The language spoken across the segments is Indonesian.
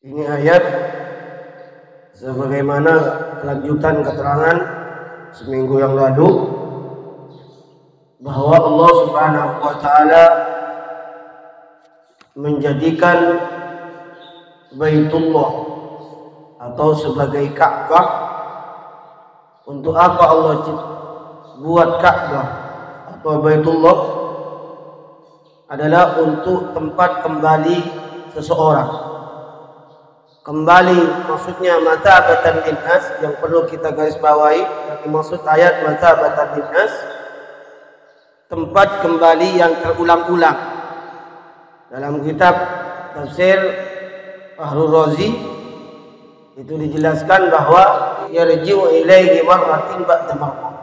Ini ayat sebagaimana kelanjutan keterangan seminggu yang lalu bahwa Allah Subhanahu wa taala menjadikan Baitullah atau sebagai Ka'bah. Untuk apa Allah buat Ka'bah atau Baitullah? Adalah untuk tempat kembali seseorang. Kembali maksudnya matabatan linnas, yang perlu kita garis bawahi yang dimaksud ayat matabatan linnas, tempat kembali yang terulang-ulang. Dalam kitab tafsir Fahrul Razi itu dijelaskan bahwa yarji'u ilaihi marratin ba'da marrah.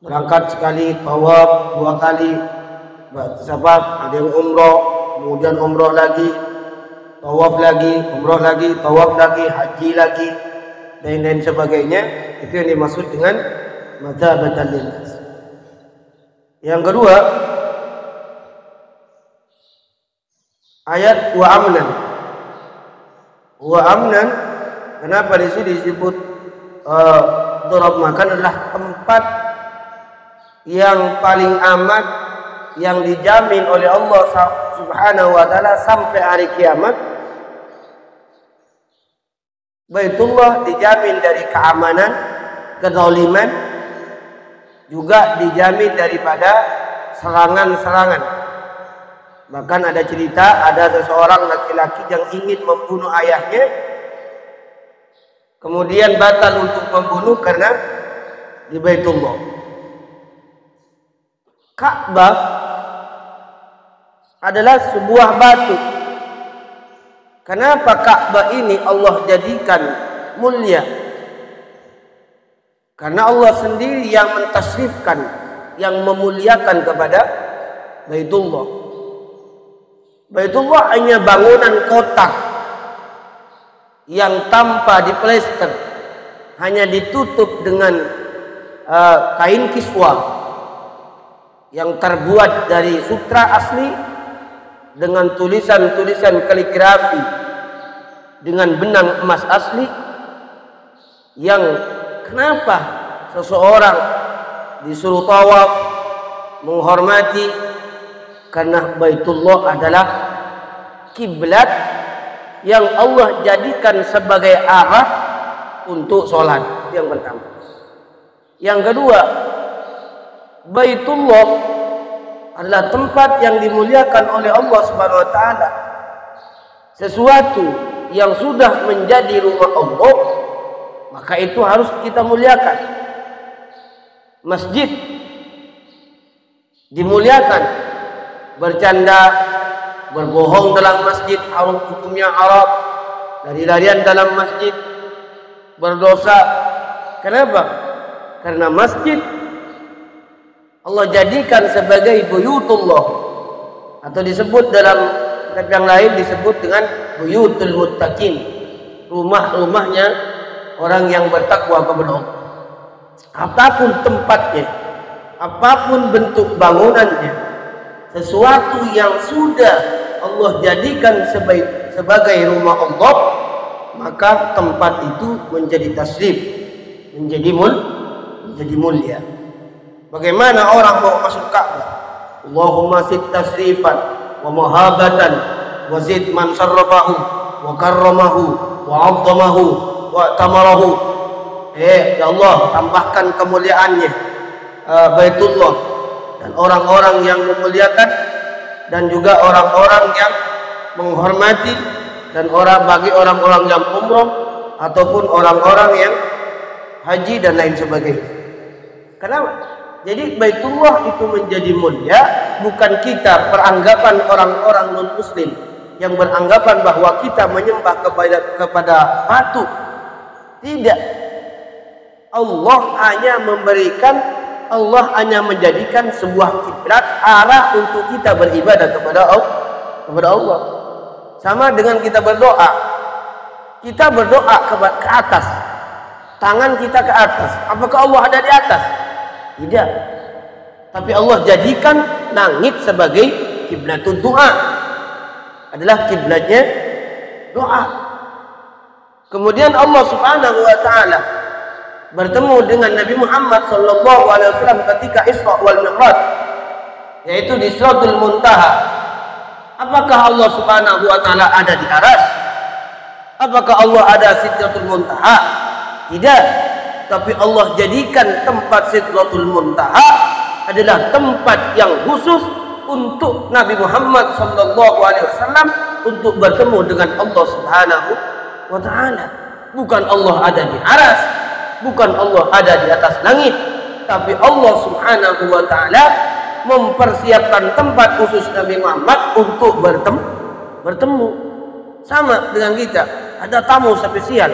Berangkat sekali, tawaf 2 kali, sebab ada yang umrah, kemudian umrah lagi, tawaf lagi, umrah lagi, tawaf lagi, haji lagi, dan lain sebagainya. Itu yang dimaksud dengan matabatan linnas. Yang kedua, ayat wa amnan. Wa amnan, kenapa di sini disebut dorab makan adalah tempat yang paling aman, yang dijamin oleh Allah Subhanahu wa taala sampai hari kiamat. Baitullah dijamin dari keamanan, kezaliman, juga dijamin daripada serangan-serangan. Bahkan ada cerita, ada seseorang laki-laki yang ingin membunuh ayahnya, kemudian batal untuk membunuh karena di Baitullah. Ka'bah adalah sebuah batu. Kenapa Ka'bah ini Allah jadikan mulia? Karena Allah sendiri yang mentasrifkan, yang memuliakan kepada Baitullah. Baitullah hanya bangunan kotak yang tanpa diplester, hanya ditutup dengan kain kiswa yang terbuat dari sutra asli dengan tulisan-tulisan kaligrafi dengan benang emas asli. Yang kenapa seseorang disuruh tawaf menghormati? Karena Baitullah adalah kiblat yang Allah jadikan sebagai arah untuk sholat. Itu yang pertama. Yang kedua, Baitullah adalah tempat yang dimuliakan oleh Allah Subhanahu wa taala. Sesuatu yang sudah menjadi rumah Allah, maka itu harus kita muliakan. Masjid dimuliakan. Bercanda, berbohong dalam masjid haram, hukumnya haram. Lari-larian dalam masjid berdosa. Kenapa? Karena masjid Allah jadikan sebagai buyutullah, atau disebut dalam kitab yang lain disebut dengan buyutul muttaqin, rumah-rumahnya orang yang bertakwa kepada Allah. Apapun tempatnya, apapun bentuk bangunannya, sesuatu yang sudah Allah jadikan sebagai rumah Allah, maka tempat itu menjadi tasrif, menjadi mulia. Bagaimana orang mau masuk Ka'bah? Allahumma zid tasrifan wa mahabatan wa zid man sarrafahu wa karramahu wa 'azzamahu wa tamarahu. Ya Allah, tambahkan kemuliaannya Baitullah, dan orang-orang yang memuliakan, dan juga orang-orang yang menghormati, dan bagi orang-orang yang umroh ataupun orang-orang yang haji dan lain sebagainya. Kenapa? Jadi Baitullah itu menjadi mulia bukan kita peranggapan orang-orang non-muslim yang beranggapan bahwa kita menyembah kepada batu. Tidak. Allah hanya menjadikan sebuah kiblat, arah untuk kita beribadah kepada Allah. Sama dengan kita berdoa. Kita berdoa ke atas. Tangan kita ke atas. Apakah Allah ada di atas? Tidak. Tapi Allah jadikan langit sebagai kiblatul doa. Adalah kiblatnya doa. Kemudian Allah Subhanahu wa taala bertemu dengan Nabi Muhammad sallallahu alaihi wasallam ketika Isra wal Mi'raj, yaitu di Sidratul Muntaha. Apakah Allah Subhanahu wa taala ada di arsy? Apakah Allah ada Sidratul Muntaha? Tidak. Tapi Allah jadikan tempat Sidratul Muntaha adalah tempat yang khusus untuk Nabi Muhammad sallallahu alaihi wasallam untuk bertemu dengan Allah Subhanahu wa taala. Bukan Allah ada di arsy, bukan Allah ada di atas langit, tapi Allah Subhanahu wa taala mempersiapkan tempat khusus Nabi Muhammad untuk bertemu. Sama dengan kita, ada tamu spesial,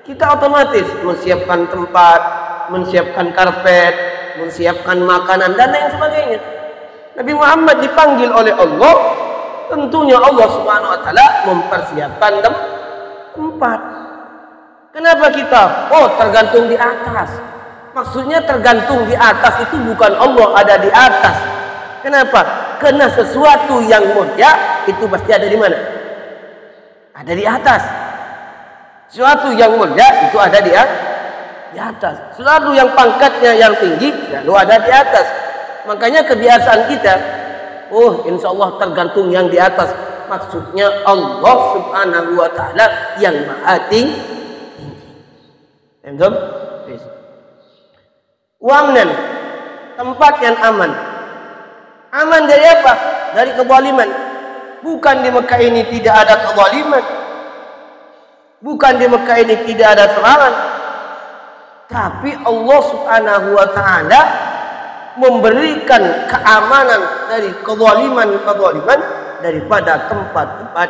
kita otomatis menyiapkan tempat, menyiapkan karpet, menyiapkan makanan dan lain sebagainya. Nabi Muhammad dipanggil oleh Allah, tentunya Allah Subhanahu wa taala mempersiapkan tempat. Kenapa kita tergantung di atas? Maksudnya tergantung di atas itu bukan Allah ada di atas. Kenapa? Karena sesuatu yang mulia itu pasti ada di mana? Ada di atas. Sesuatu yang mulia itu ada di atas. Sesuatu yang pangkatnya yang tinggi selalu ada di atas. Makanya kebiasaan kita, insya Allah tergantung yang di atas. Maksudnya Allah Subhanahu wa taala yang maha tinggi. Entah? Wamnan, tempat yang aman. Aman dari apa? Dari kezaliman. Bukan di Mekah ini tidak ada kezaliman. Bukan di Mekah ini tidak ada serangan. Tapi Allah Subhanahu wa taala memberikan keamanan dari kezaliman daripada tempat-tempat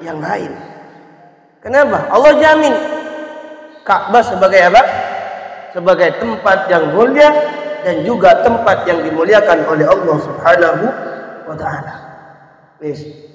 yang lain. Kenapa? Allah jamin Ka'bah sebagai apa? Sebagai tempat yang mulia dan juga tempat yang dimuliakan oleh Allah Subhanahu wa taala. Please.